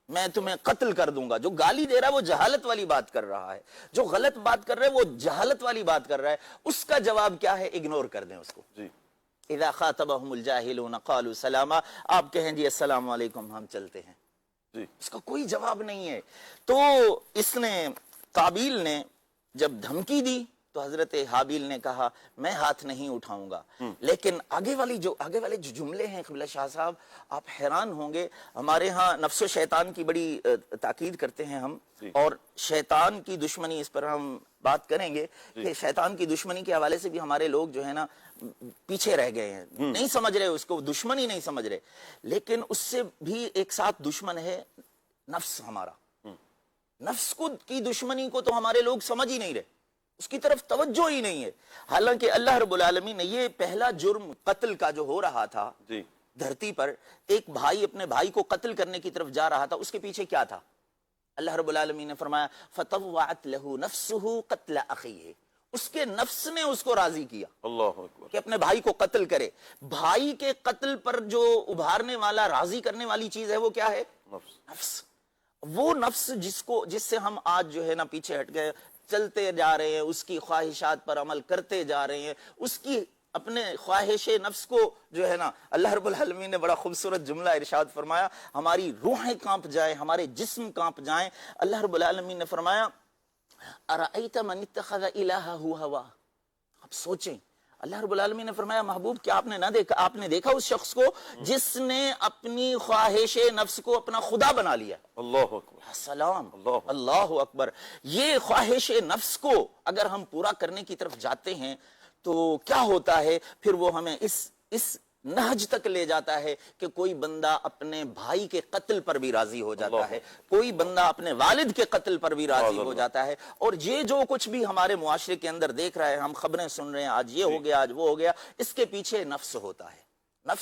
میں تمہیں قتل کر دوں گا. جو گالی دے رہا ہے وہ جہالت والی بات کر رہا ہے, جو غلط بات کر رہا ہے وہ جہالت والی بات کر رہا ہے. اس کا جواب کیا ہے؟ اگنور کر دیں اس کو. جی اذا خاطبهم الجاہلون قالوا سلاما, آپ کہیں جی السلام علیکم, ہم چلتے ہیں. جی اس کا کوئی جواب نہیں ہے. تو اس نے قابیل نے جب دھمکی دی تو حضرت حابیل نے کہا میں ہاتھ نہیں اٹھاؤں گا. لیکن آگے والے جو جملے ہیں قبلہ شاہ صاحب, آپ حیران ہوں گے. ہمارے ہاں نفس و شیطان کی بڑی تاکید کرتے ہیں ہم, اور شیطان کی دشمنی, اس پر ہم بات کریں گے کہ شیطان کی دشمنی کے حوالے سے بھی ہمارے لوگ جو ہے نا پیچھے رہ گئے ہیں, نہیں سمجھ رہے اس کو, دشمنی نہیں سمجھ رہے. لیکن اس سے بھی ایک ساتھ دشمن ہے نفس ہمارا. نفس کی دشمنی کو تو ہمارے لوگ سمجھ ہی نہیں رہے, اس کی طرف توجہ ہی نہیں ہے. حالانکہ اللہ رب العالمین نے یہ پہلا جرم قتل کا جو ہو رہا تھا دھرتی پر, ایک بھائی اپنے بھائی کو قتل کرنے کی طرف جا رہا تھا, اس کے پیچھے کیا تھا؟ اللہ رب العالمین نے فرمایا فَطَوَّعَتْ لَهُ نَفْسُهُ قَتْلَ أَخِيهِ, اس کے نفس نے اس کو راضی کیا اللہ اکبر کہ اپنے بھائی کو قتل کرے. بھائی کے قتل پر جو ابھارنے والا, راضی کرنے والی چیز ہے وہ کیا ہے؟ نفس. وہ نفس جس سے ہم آج جو ہے نا پیچھے ہٹ گئے, چلتے جا رہے ہیں, اس کی خواہشات پر عمل کرتے جا رہے ہیں, اس کی اپنے خواہش نفس کو جو ہے نا, اللہ رب العالمین نے بڑا خوبصورت جملہ ارشاد فرمایا, ہماری روحیں کانپ جائیں, ہمارے جسم کانپ جائیں. اللہ رب العالمین نے فرمایا ارأیت من اتخذ الہہ ہوا. آپ سوچیں, اللہ رب العالمین نے فرمایا محبوب کیا آپ نے دیکھا اس شخص کو جس نے اپنی خواہش نفس کو اپنا خدا بنا لیا. اللہ اکبر, سلام, اللہ اکبر. یہ خواہش نفس کو اگر ہم پورا کرنے کی طرف جاتے ہیں تو کیا ہوتا ہے پھر؟ وہ ہمیں اس نہج تک لے جاتا ہے کہ کوئی بندہ اپنے بھائی کے قتل پر بھی راضی ہو جاتا ہے, کوئی بندہ اپنے والد کے قتل پر بھی راضی ہو جاتا ہے. اور یہ جو کچھ بھی ہمارے معاشرے کے اندر دیکھ رہا ہے, ہم خبریں سن رہے ہیں, آج یہ ہو گیا, آج وہ ہو گیا, اس کے پیچھے نفس ہوتا ہے.